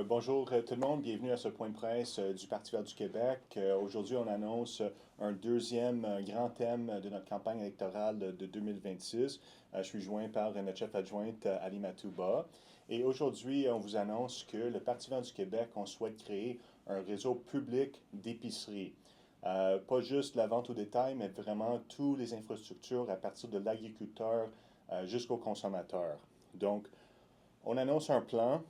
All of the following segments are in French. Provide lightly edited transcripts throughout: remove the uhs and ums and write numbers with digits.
Bonjour tout le monde, bienvenue à ce point de presse du Parti vert du Québec. Aujourd'hui, on annonce un deuxième grand thème de notre campagne électorale de 2026. Je suis joint par notre chef adjointe Ali Matouba. Et aujourd'hui, on vous annonce que le Parti vert du Québec, on souhaite créer un réseau public d'épiceries. Pas juste la vente au détail, mais vraiment toutes les infrastructures à partir de l'agriculteur jusqu'au consommateur. Donc, on annonce un plan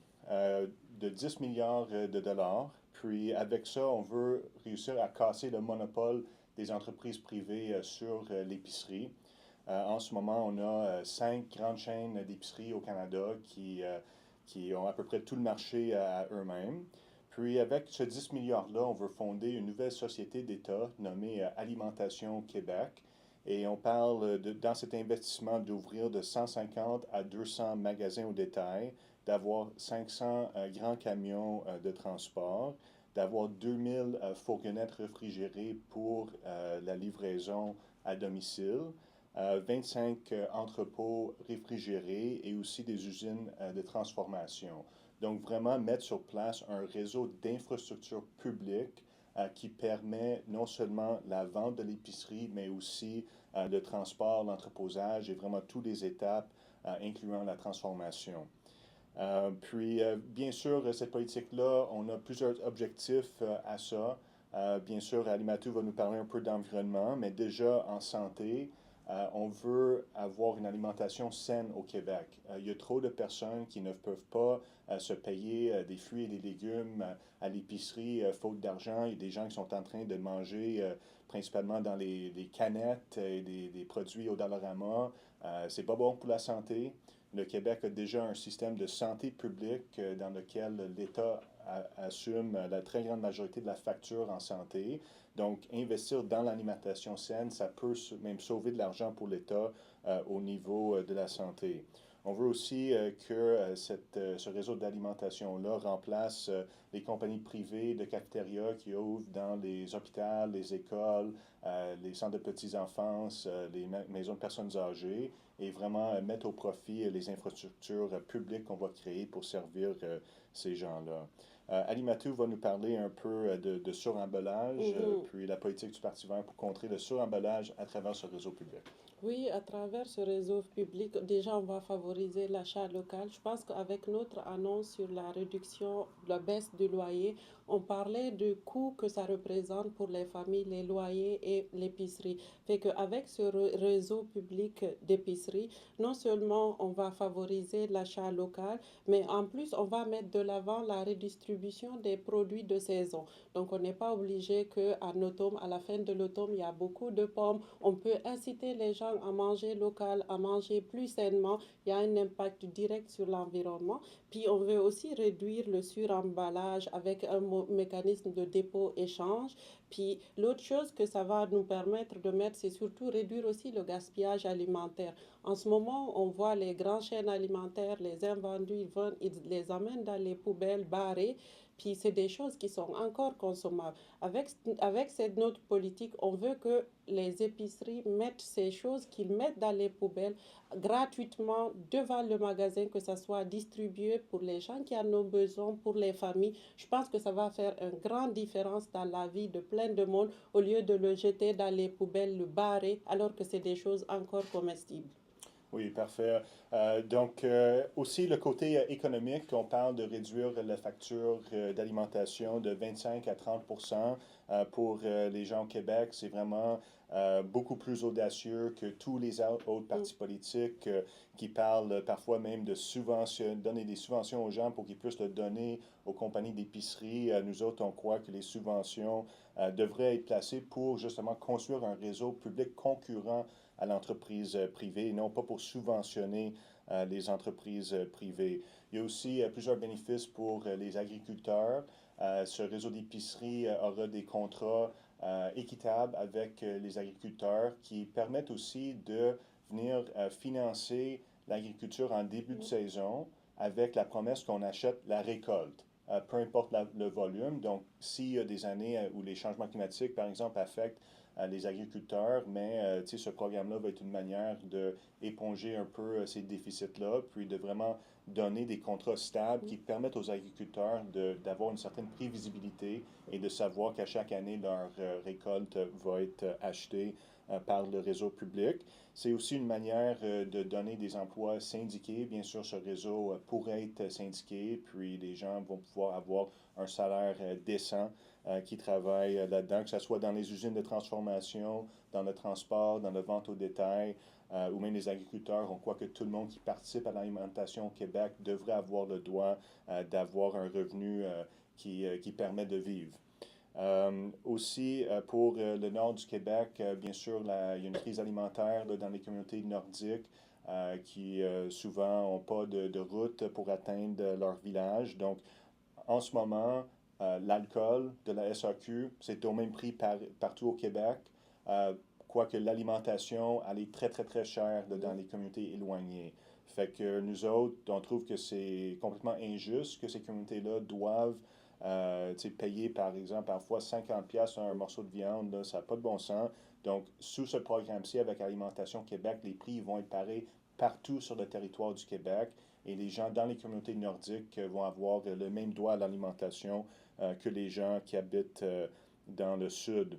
de 10 milliards de dollars. Puis avec ça, on veut réussir à casser le monopole des entreprises privées sur l'épicerie. En ce moment, on a 5 grandes chaînes d'épicerie au Canada qui ont à peu près tout le marché à eux-mêmes. Puis avec ce 10 milliards-là, on veut fonder une nouvelle société d'État nommée Alimentation Québec. Et on parle dans cet investissement d'ouvrir de 150 à 200 magasins au détail, d'avoir 500 grands camions de transport, d'avoir 2000 fourgonnettes réfrigérées pour la livraison à domicile, 25 entrepôts réfrigérés et aussi des usines de transformation. Donc vraiment mettre sur place un réseau d'infrastructures publiques qui permet non seulement la vente de l'épicerie, mais aussi le transport, l'entreposage et vraiment toutes les étapes, incluant la transformation. Bien sûr, cette politique-là, on a plusieurs objectifs à ça. Bien sûr, Alimatou va nous parler un peu d'environnement, mais déjà en santé, on veut avoir une alimentation saine au Québec. Il y a trop de personnes qui ne peuvent pas se payer des fruits et des légumes à l'épicerie faute d'argent. Il y a des gens qui sont en train de manger principalement dans les canettes et des produits au Dollarama. C'est pas bon pour la santé. Le Québec a déjà un système de santé publique dans lequel l'État assume la très grande majorité de la facture en santé. Donc, investir dans l'alimentation saine, ça peut même sauver de l'argent pour l'État au niveau de la santé. On veut aussi que ce réseau d'alimentation-là remplace les compagnies privées de cafétéria qui ouvrent dans les hôpitaux, les écoles, les centres de petits-enfance, les maisons de personnes âgées et vraiment mettre au profit les infrastructures publiques qu'on va créer pour servir ces gens-là. Ali Matou va nous parler un peu de suremballage, Mhm. puis la politique du Parti vert pour contrer le suremballage à travers ce réseau public. Oui, à travers ce réseau public, déjà, on va favoriser l'achat local. Je pense qu'avec notre annonce sur la réduction, la baisse du loyer, on parlait du coût que ça représente pour les familles, les loyers et l'épicerie. Fait qu'avec ce réseau public d'épicerie, non seulement on va favoriser l'achat local, mais en plus, on va mettre de l'avant la redistribution des produits de saison. Donc, on n'est pas obligé qu'en automne, à la fin de l'automne, il y a beaucoup de pommes. On peut inciter les gens à manger local, à manger plus sainement. Il y a un impact direct sur l'environnement. Puis, on veut aussi réduire le suremballage avec un mécanisme de dépôt-échange. Puis, l'autre chose que ça va nous permettre de mettre, c'est surtout réduire aussi le gaspillage alimentaire. En ce moment, on voit les grandes chaînes alimentaires, les invendus, ils les amènent dans les poubelles barrées. Puis c'est des choses qui sont encore consommables. Avec cette note politique, on veut que les épiceries mettent ces choses qu'ils mettent dans les poubelles gratuitement devant le magasin, que ça soit distribué pour les gens qui en ont besoin, pour les familles. Je pense que ça va faire une grande différence dans la vie de plein de monde au lieu de le jeter dans les poubelles, le barrer, alors que c'est des choses encore comestibles. Oui, parfait. Aussi le côté économique, on parle de réduire la facture d'alimentation de 25 à 30 pour les gens au Québec. C'est vraiment beaucoup plus audacieux que tous les autres Mm. partis politiques qui parlent parfois même de donner des subventions aux gens pour qu'ils puissent le donner aux compagnies d'épicerie. Nous autres, on croit que les subventions devraient être placées pour justement construire un réseau public concurrent à l'entreprise privée, non pas pour subventionner les entreprises privées. Il y a aussi plusieurs bénéfices pour les agriculteurs. Ce réseau d'épicerie aura des contrats équitables avec les agriculteurs qui permettent aussi de venir financer l'agriculture en début de saison avec la promesse qu'on achète la récolte. Peu importe le volume. Donc, s'il y a des années où les changements climatiques, par exemple, affectent les agriculteurs, mais ce programme-là va être une manière d'éponger un peu ces déficits-là, puis de vraiment donner des contrats stables qui permettent aux agriculteurs d'avoir une certaine prévisibilité et de savoir qu'à chaque année, leur récolte va être achetée par le réseau public. C'est aussi une manière de donner des emplois syndiqués. Bien sûr, ce réseau pourrait être syndiqué, puis les gens vont pouvoir avoir un salaire décent qui travaillent là-dedans, que ce soit dans les usines de transformation, dans le transport, dans la vente au détail, ou même les agriculteurs. On croit que tout le monde qui participe à l'alimentation au Québec devrait avoir le droit d'avoir un revenu qui permet de vivre. Aussi, pour le nord du Québec, bien sûr, il y a une crise alimentaire là, dans les communautés nordiques qui souvent n'ont pas de route pour atteindre leur village. Donc, en ce moment, l'alcool de la SAQ, c'est au même prix partout au Québec, quoique l'alimentation, elle est très, très, très chère là, dans les communautés éloignées. Fait que nous autres, on trouve que c'est complètement injuste que ces communautés-là doivent payer, par exemple, parfois 50$ un morceau de viande, là, ça n'a pas de bon sens. Donc, sous ce programme-ci, avec Alimentation Québec, les prix vont être pareils partout sur le territoire du Québec et les gens dans les communautés nordiques vont avoir le même droit à l'alimentation que les gens qui habitent dans le sud.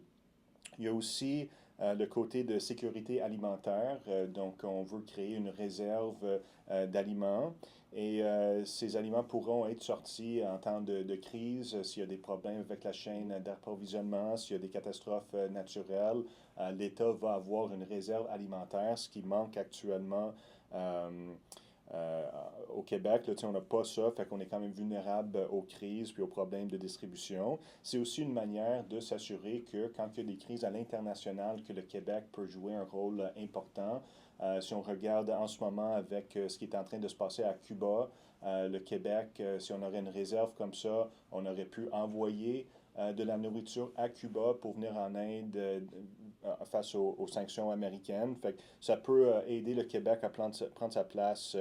Il y a aussi le côté de sécurité alimentaire. Donc, on veut créer une réserve d'aliments et ces aliments pourront être sortis en temps de crise s'il y a des problèmes avec la chaîne d'approvisionnement, s'il y a des catastrophes naturelles. L'État va avoir une réserve alimentaire, ce qui manque actuellement. Euh, au Québec, là, on n'a pas ça, fait qu'on est quand même vulnérable aux crises puis aux problèmes de distribution. C'est aussi une manière de s'assurer que quand il y a des crises à l'international, que le Québec peut jouer un rôle important. Si on regarde en ce moment avec ce qui est en train de se passer à Cuba, le Québec, si on aurait une réserve comme ça, on aurait pu envoyer de la nourriture à Cuba pour venir en aide face aux sanctions américaines. Fait que ça peut aider le Québec à prendre sa place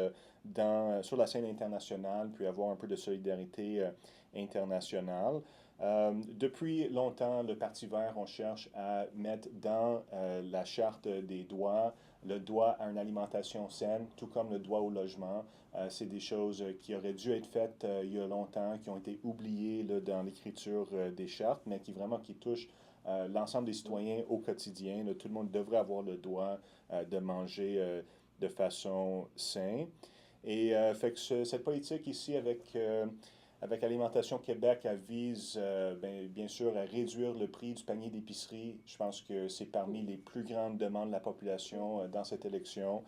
sur la scène internationale, puis avoir un peu de solidarité internationale. Depuis longtemps, le Parti vert, on cherche à mettre dans la charte des droits le droit à une alimentation saine, tout comme le droit au logement. C'est des choses qui auraient dû être faites il y a longtemps, qui ont été oubliées là, dans l'écriture des chartes, mais qui touchent l'ensemble des citoyens au quotidien. Là, tout le monde devrait avoir le droit de manger de façon saine. Et fait que cette politique ici avec Alimentation Québec, elle vise bien sûr à réduire le prix du panier d'épicerie. Je pense que c'est parmi les plus grandes demandes de la population dans cette élection.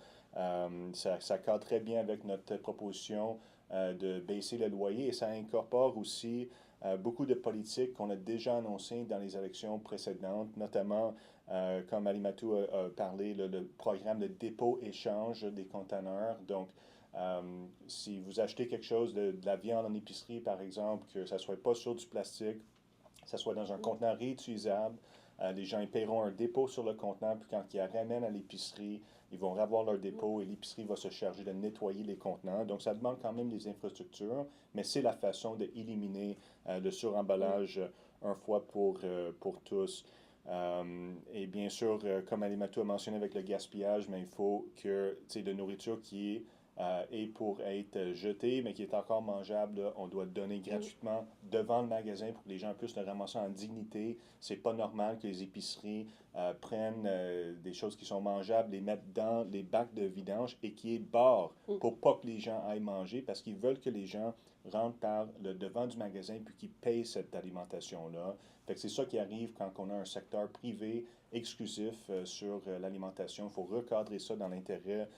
Ça cadre très bien avec notre proposition de baisser le loyer et ça incorpore aussi beaucoup de politiques qu'on a déjà annoncées dans les élections précédentes, notamment, comme Alimatou a parlé, le programme de dépôt-échange des conteneurs. Donc, si vous achetez quelque chose de la viande en épicerie, par exemple, que ça ne soit pas sur du plastique, que ça soit dans un contenant réutilisable, les gens ils paieront un dépôt sur le contenant, puis quand ils la ramènent à l'épicerie, ils vont revoir leur dépôt et l'épicerie va se charger de nettoyer les contenants. Donc, ça demande quand même des infrastructures, mais c'est la façon d'éliminer le suremballage un fois pour tous. Et bien sûr, comme Alimatou a mentionné avec le gaspillage, mais il faut que de nourriture qui est pour être jetée, mais qui est encore mangeable, là, on doit donner gratuitement devant le magasin pour que les gens puissent le ramasser en dignité. C'est pas normal que les épiceries prennent des choses qui sont mangeables, les mettent dans les bacs de vidange et qui est barrent pour pas que les gens aillent manger parce qu'ils veulent que les gens rentrent par le devant du magasin puis qu'ils payent cette alimentation-là. Fait que c'est ça qui arrive quand on a un secteur privé exclusif sur l'alimentation. Il faut recadrer ça dans l'intérêt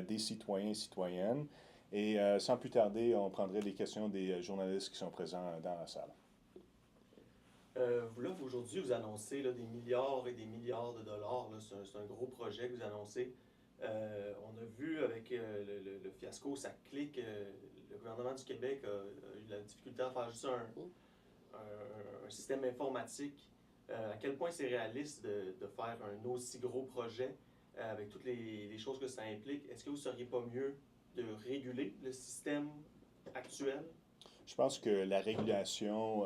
des citoyens et citoyennes. Et sans plus tarder, on prendrait les questions des journalistes qui sont présents dans la salle. Là, aujourd'hui, vous annoncez là, des milliards et des milliards de dollars. C'est un gros projet que vous annoncez. On a vu avec le fiasco, ça clique. Le gouvernement du Québec a eu de la difficulté à faire juste un système informatique. À quel point c'est réaliste de faire un aussi gros projet avec toutes les choses que ça implique? Est-ce que vous ne seriez pas mieux de réguler le système actuel? Je pense que la régulation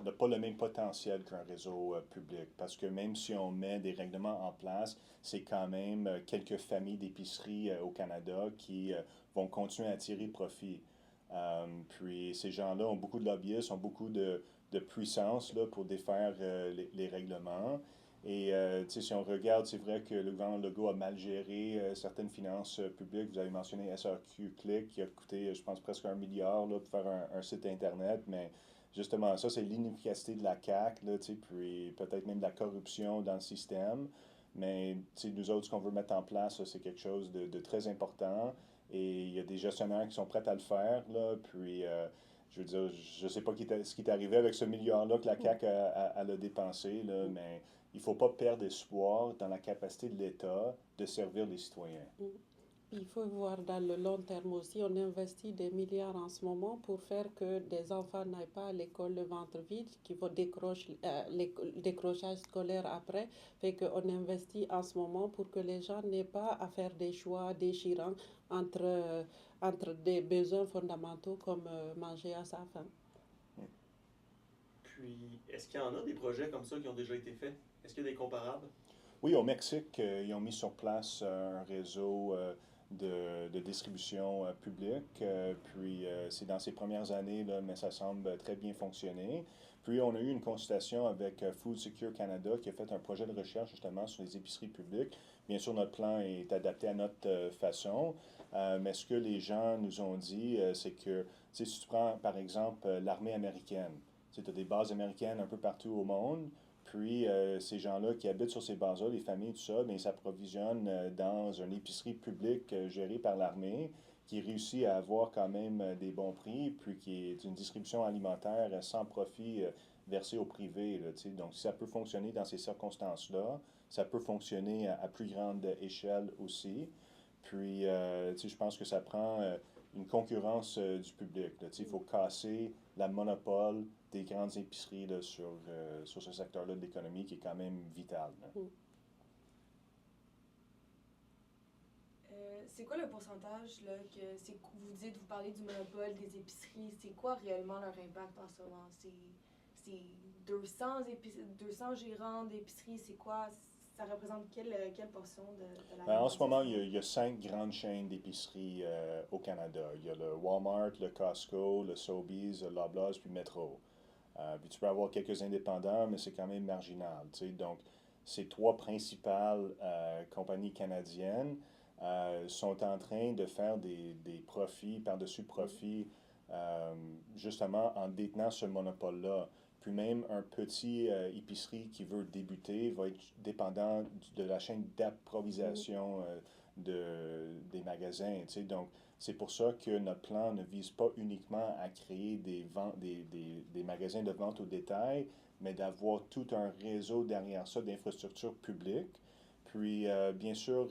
n'a pas le même potentiel qu'un réseau public parce que même si on met des règlements en place, c'est quand même quelques familles d'épiceries au Canada qui vont continuer à tirer profit. Puis ces gens-là ont beaucoup de lobbyistes, ont beaucoup de puissance là, pour défaire les règlements. Et si on regarde, c'est vrai que le gouvernement Legault a mal géré certaines finances publiques. Vous avez mentionné SRQ Click qui a coûté, je pense, presque 1 milliard là, pour faire un site Internet. Mais justement, ça, c'est l'inefficacité de la CAQ, là, puis peut-être même de la corruption dans le système. Mais nous autres, ce qu'on veut mettre en place, c'est quelque chose de très important. Et il y a des gestionnaires qui sont prêts à le faire. Là, puis, je veux dire, je ne sais pas ce qui est arrivé avec ce milliard-là que la CAQ a dépensé, là, mais il ne faut pas perdre espoir dans la capacité de l'État de servir les citoyens. Il faut voir dans le long terme aussi, on investit des milliards en ce moment pour faire que des enfants n'aillent pas à l'école le ventre vide, qui vont décrocher le décrochage scolaire après. Fait qu'on investit en ce moment pour que les gens n'aient pas à faire des choix déchirants entre des besoins fondamentaux comme manger à sa faim. Puis, est-ce qu'il y en a des projets comme ça qui ont déjà été faits? Est-ce qu'il y a des comparables? Oui, au Mexique, ils ont mis sur place un réseau de distribution publique. Puis c'est dans ces premières années, là, mais ça semble très bien fonctionner. Puis on a eu une consultation avec Food Secure Canada qui a fait un projet de recherche justement sur les épiceries publiques. Bien sûr, notre plan est adapté à notre façon. Mais ce que les gens nous ont dit, c'est que si tu prends par exemple l'armée américaine, tu as des bases américaines un peu partout au monde. Puis ces gens-là qui habitent sur ces bases-là, les familles, tout ça, bien, ils s'approvisionnent dans une épicerie publique gérée par l'armée qui réussit à avoir quand même des bons prix, puis qui est une distribution alimentaire sans profit versé au privé. Là, donc, si ça peut fonctionner dans ces circonstances-là, ça peut fonctionner à plus grande échelle aussi. Puis, je pense que ça prend une concurrence du public. Là, il faut casser la monopole des grandes épiceries là, sur ce secteur-là de l'économie qui est quand même vital. C'est quoi le pourcentage là, vous dites, vous parlez du monopole des épiceries, c'est quoi réellement leur impact en ce moment? C'est 200 gérants d'épicerie, c'est quoi? Ça représente quelle portion de la En ce moment, il y a 5 grandes chaînes d'épicerie au Canada. Il y a le Walmart, le Costco, le Sobeys, le Loblaws, puis Metro. Puis tu peux avoir quelques indépendants, mais c'est quand même marginal. Donc, ces 3 principales compagnies canadiennes sont en train de faire des profits par-dessus profits, justement en détenant ce monopole-là. Puis même un petit épicerie qui veut débuter va être dépendant de la chaîne d'approvisionnement des magasins. Donc, c'est pour ça que notre plan ne vise pas uniquement à créer des magasins de vente au détail, mais d'avoir tout un réseau derrière ça d'infrastructures publiques. Puis, bien sûr,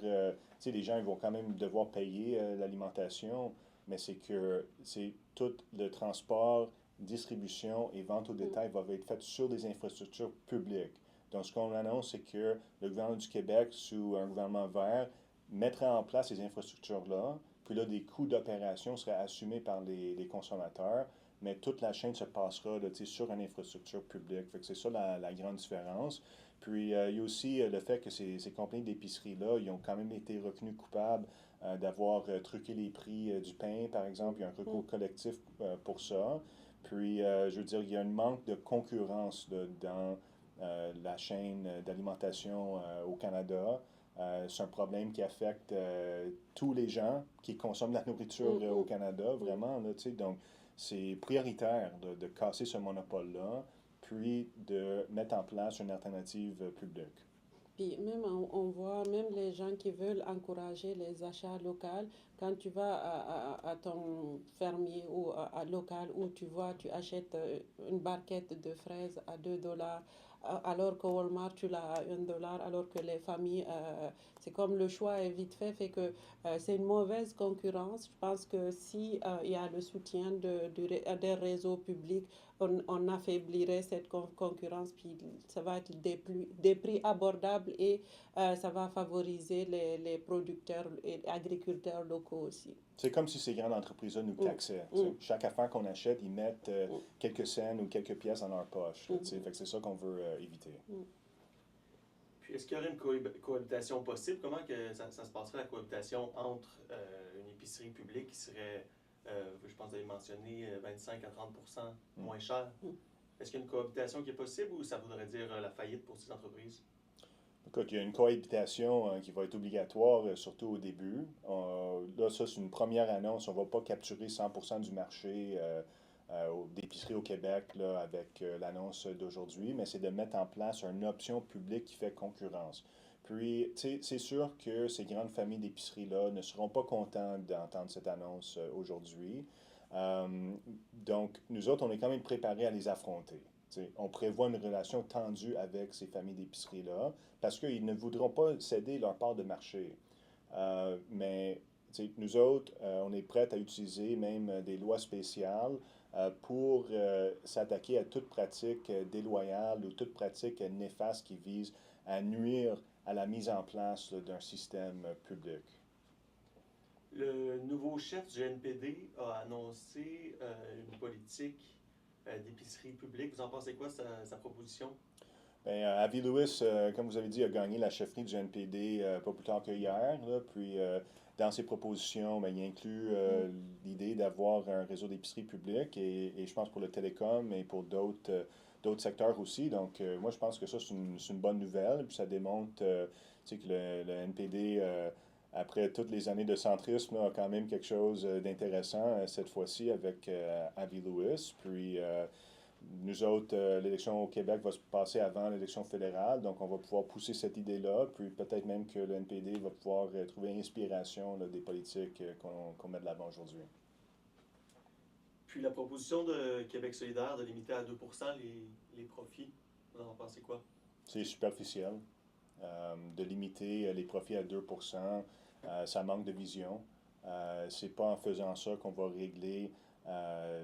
les gens ils vont quand même devoir payer l'alimentation, mais c'est tout le transport, distribution et vente au détail va être fait sur des infrastructures publiques. Donc, ce qu'on annonce, c'est que le gouvernement du Québec, sous un gouvernement vert, mettrait en place ces infrastructures-là, puis là, des coûts d'opération seraient assumés par les consommateurs, mais toute la chaîne se passera là, sur une infrastructure publique. Fait que c'est ça la grande différence. Puis, il y a aussi le fait que ces compagnies d'épicerie-là, ils ont quand même été reconnus coupables d'avoir truqué les prix du pain, par exemple. Il y a un recours collectif pour ça. Puis, je veux dire, il y a un manque de concurrence dans la chaîne d'alimentation au Canada. C'est un problème qui affecte tous les gens qui consomment la nourriture au Canada, vraiment. Là, donc, c'est prioritaire de casser ce monopole-là, puis de mettre en place une alternative publique. Puis même on voit même les gens qui veulent encourager les achats locaux, quand tu vas à ton fermier ou à local où tu vois, tu achètes une barquette de fraises à 2 $, alors qu'au Walmart tu l'as à 1 $, alors que les familles, c'est comme le choix est vite fait que c'est une mauvaise concurrence. Je pense que si il y a le soutien des réseaux publics, on affaiblirait cette concurrence, puis ça va être des prix abordables et ça va favoriser les producteurs et agriculteurs locaux aussi. C'est comme si ces grandes entreprises-là nous taxaient. Chaque affaire qu'on achète, ils mettent quelques cents ou quelques pièces dans leur poche. Fait que c'est ça qu'on veut éviter. Puis, est-ce qu'il y aurait une cohabitation possible? Comment que ça se passerait, la cohabitation entre une épicerie publique qui serait, je pense que vous avez mentionné, 25 à 30 moins cher? Est-ce qu'il y a une cohabitation qui est possible ou ça voudrait dire la faillite pour ces entreprises? Écoute, il y a une cohabitation qui va être obligatoire, surtout au début. Là, ça, c'est une première annonce. On ne va pas capturer 100% du marché d'épicerie au Québec là, avec l'annonce d'aujourd'hui, mais c'est de mettre en place une option publique qui fait concurrence. Puis, tu sais, c'est sûr que ces grandes familles d'épicerie-là ne seront pas contents d'entendre cette annonce aujourd'hui. Donc, nous autres, on est quand même préparés à les affronter. T'sais, on prévoit une relation tendue avec ces familles d'épicerie-là parce qu'ils ne voudront pas céder leur part de marché. Mais nous autres, on est prêts à utiliser même des lois spéciales pour s'attaquer à toute pratique déloyale ou toute pratique néfaste qui vise à nuire à la mise en place d'un système public. Le nouveau chef du NPD a annoncé une politique d'épicerie publique. Vous en pensez quoi, sa proposition? Bien, Avi Lewis, comme vous avez dit, a gagné la chefferie du NPD pas plus tard que hier. Là, puis, dans ses propositions, bien, il inclut l'idée d'avoir un réseau d'épicerie publique et je pense pour le télécom et pour d'autres secteurs aussi. Donc, moi, je pense que ça, c'est une bonne nouvelle. Puis, ça démontre que le NPD, après toutes les années de centrisme, là, a quand même quelque chose d'intéressant cette fois-ci avec Avi Lewis. Puis, nous autres, l'élection au Québec va se passer avant l'élection fédérale, donc on va pouvoir pousser cette idée-là, puis peut-être même que le NPD va pouvoir trouver inspiration là, des politiques qu'on met de l'avant aujourd'hui. Puis la proposition de Québec solidaire de limiter à 2 les profits, vous en pensez quoi? C'est superficiel. De limiter les profits à 2 ça manque de vision. C'est pas en faisant ça qu'on va régler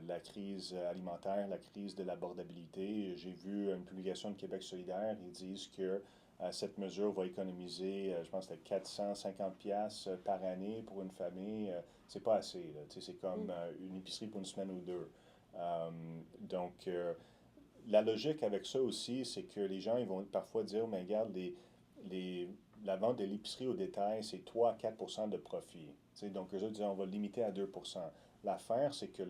la crise alimentaire, la crise de l'abordabilité. J'ai vu une publication de Québec solidaire, ils disent que cette mesure va économiser, je pense que c'était 450 pièces par année pour une famille. C'est pas assez. Là. C'est comme une épicerie pour une semaine ou deux. Donc, la logique avec ça aussi, c'est que les gens ils vont parfois dire, mais regarde, la vente de l'épicerie au détail, c'est 3 à 4 de profit. Donc, eux autres disent, on va limiter à 2. L'affaire, c'est que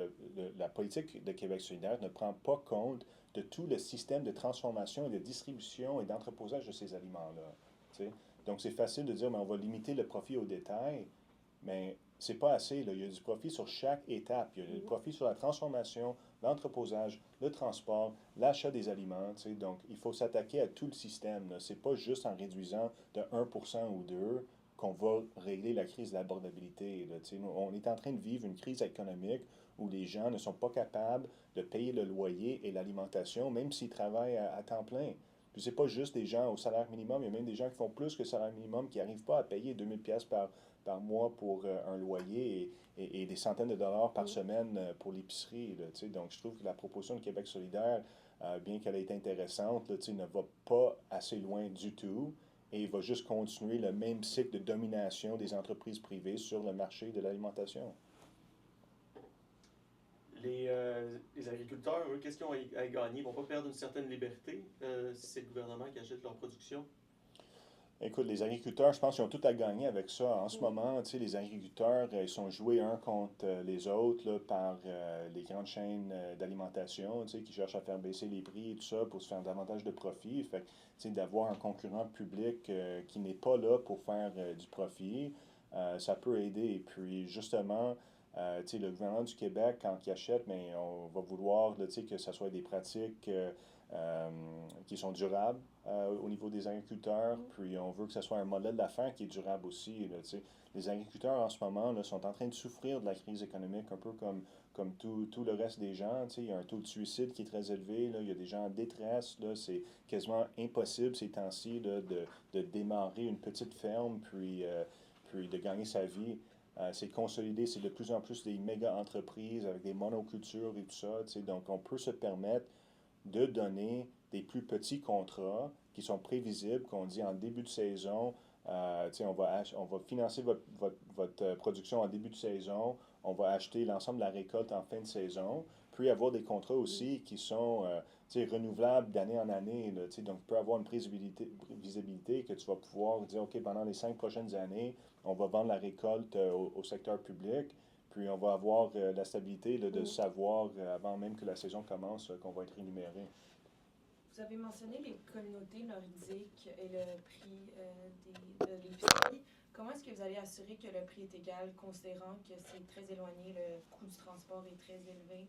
la politique de Québec solidaire ne prend pas compte de tout le système de transformation et de distribution et d'entreposage de ces aliments-là. T'sais. Donc, c'est facile de dire, mais on va limiter le profit au détail, mais c'est pas assez. Là. Il y a du profit sur chaque étape. Il y a du profit sur la transformation, l'entreposage, le transport, l'achat des aliments. T'sais. Donc, il faut s'attaquer à tout le système. Ce n'est pas juste en réduisant de 1% ou 2% qu'on va régler la crise de l'abordabilité. On est en train de vivre une crise économique où les gens ne sont pas capables de payer le loyer et l'alimentation, même s'ils travaillent à temps plein. Puis c'est pas juste des gens au salaire minimum, il y a même des gens qui font plus que le salaire minimum qui n'arrivent pas à payer 2000 pièces par mois pour un loyer et des centaines de dollars par semaine pour l'épicerie. Donc je trouve que la proposition de Québec solidaire, bien qu'elle ait été intéressante, là, ne va pas assez loin du tout. Et il va juste continuer le même cycle de domination des entreprises privées sur le marché de l'alimentation. Les agriculteurs, eux, qu'est-ce qu'ils ont à gagner? Ils ne vont pas perdre une certaine liberté si c'est le gouvernement qui achète leur production? Écoute, les agriculteurs, je pense qu'ils ont tout à gagner avec ça. En ce moment, les agriculteurs, ils sont joués un contre les autres là, par les grandes chaînes d'alimentation qui cherchent à faire baisser les prix et tout ça pour se faire davantage de profit. Fait que, d'avoir un concurrent public qui n'est pas là pour faire du profit, ça peut aider. Et puis, justement, le gouvernement du Québec, quand il achète, mais on va vouloir là, que ce soit des pratiques qui sont durables au niveau des agriculteurs, puis on veut que ce soit un modèle d'affaires qui est durable aussi. Là, les agriculteurs en ce moment là, sont en train de souffrir de la crise économique, un peu comme tout le reste des gens. Il y a un taux de suicide qui est très élevé, là, il y a des gens en détresse, là, c'est quasiment impossible ces temps-ci là, de démarrer une petite ferme, puis de gagner sa vie. C'est consolidé, c'est de plus en plus des méga-entreprises avec des monocultures et tout ça. Donc, on peut se permettre de donner des plus petits contrats qui sont prévisibles, qu'on dit en début de saison, On va financer votre production en début de saison, on va acheter l'ensemble de la récolte en fin de saison, puis avoir des contrats aussi qui sont renouvelables d'année en année. Là, donc, tu peux avoir une visibilité que tu vas pouvoir dire, OK, pendant les 5 prochaines années, on va vendre la récolte au secteur public, puis on va avoir la stabilité là, de savoir, avant même que la saison commence, qu'on va être rémunéré. Vous avez mentionné les communautés nordiques et le prix de l'épicerie. Comment est-ce que vous allez assurer que le prix est égal, considérant que c'est très éloigné, le coût du transport est très élevé?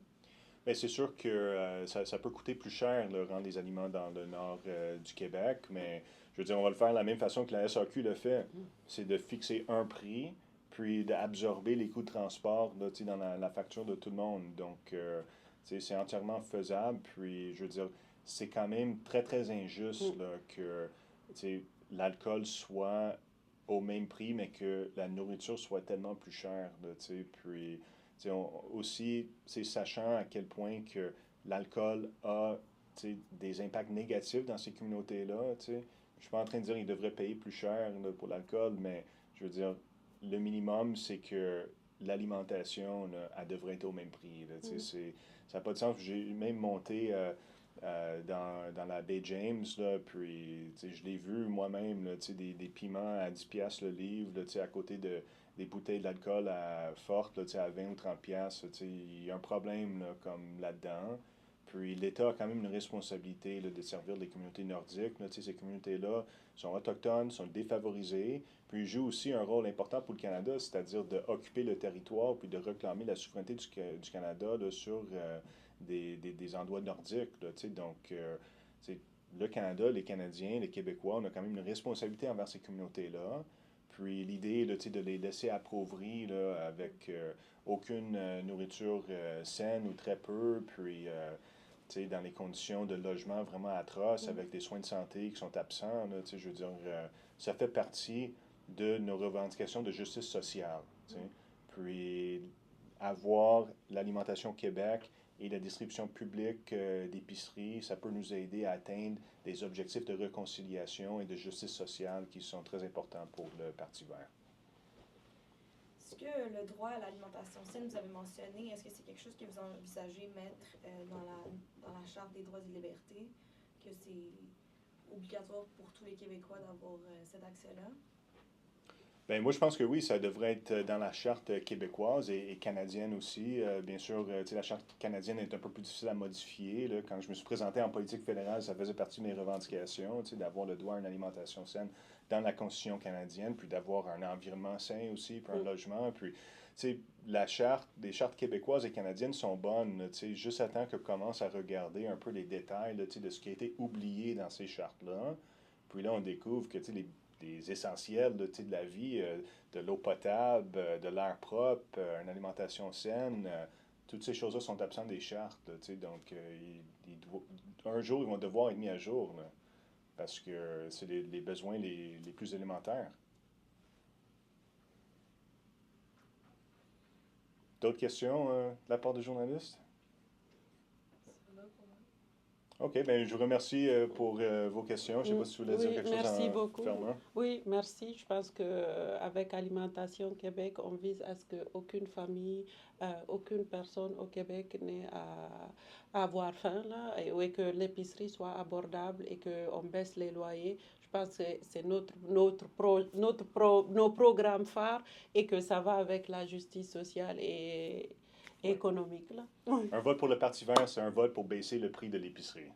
Bien, c'est sûr que ça peut coûter plus cher, de rendre les aliments dans le nord du Québec, mais je veux dire, on va le faire de la même façon que la SAQ le fait. C'est de fixer un prix, puis d'absorber les coûts de transport là, dans la facture de tout le monde. Donc, c'est entièrement faisable, puis je veux dire, c'est quand même très, très injuste là, que l'alcool soit au même prix, mais que la nourriture soit tellement plus chère. Là, puis, aussi, sachant à quel point que l'alcool a des impacts négatifs dans ces communautés-là. Je ne suis pas en train de dire qu'ils devraient payer plus cher là, pour l'alcool, mais je veux dire, le minimum, c'est que l'alimentation, là, elle devrait être au même prix. Là, ça n'a pas de sens. J'ai même monté dans la baie James, là, puis je l'ai vu moi-même, là, des piments à 10$ le livre, là, à côté des bouteilles d'alcool fortes là, à 20 ou 30$. Il y a un problème là, comme là-dedans. Puis l'État a quand même une responsabilité là, de servir les communautés nordiques. Là, ces communautés-là sont autochtones, sont défavorisées. Puis ils jouent aussi un rôle important pour le Canada, c'est-à-dire d'occuper le territoire puis de réclamer la souveraineté du Canada là, sur des endroits nordiques. Là, donc, le Canada, les Canadiens, les Québécois, on a quand même une responsabilité envers ces communautés-là. Puis l'idée là, de les laisser appauvrir là, avec aucune nourriture saine ou très peu, puis dans les conditions de logement vraiment atroces, avec des soins de santé qui sont absents, là, je veux dire, ça fait partie de nos revendications de justice sociale. Puis avoir l'alimentation au Québec et la distribution publique d'épiceries, ça peut nous aider à atteindre des objectifs de réconciliation et de justice sociale qui sont très importants pour le Parti vert. Est-ce que le droit à l'alimentation saine, vous avez mentionné, est-ce que c'est quelque chose que vous envisagez mettre dans la Charte des droits et libertés, que c'est obligatoire pour tous les Québécois d'avoir cet accès-là? Bien, moi, je pense que oui, ça devrait être dans la charte québécoise et canadienne aussi. Bien sûr, la charte canadienne est un peu plus difficile à modifier. Là. Quand je me suis présenté en politique fédérale, ça faisait partie de mes revendications, d'avoir le droit à une alimentation saine dans la Constitution canadienne, puis d'avoir un environnement sain aussi, puis un logement. Puis, les chartes québécoises et canadiennes sont bonnes, juste à temps que commence à regarder un peu les détails là, de ce qui a été oublié dans ces chartes-là. Puis là, on découvre que les essentiels de la vie, de l'eau potable, de l'air propre, une alimentation saine, toutes ces choses-là sont absentes des chartes. Là, donc, un jour, ils vont devoir être mis à jour, là, parce que c'est les besoins les plus élémentaires. D'autres questions de la part des journalistes? OK, bien, je vous remercie pour vos questions. Je ne sais pas si vous voulez dire quelque chose merci en beaucoup. fermant. Oui, merci. Je pense qu'avec Alimentation Québec, on vise à ce qu'aucune famille, aucune personne au Québec n'ait à avoir faim, là, et que l'épicerie soit abordable et qu'on baisse les loyers. Je pense que c'est nos programmes phares et que ça va avec la justice sociale et économique. Là. Un vote pour le Parti vert, c'est un vote pour baisser le prix de l'épicerie.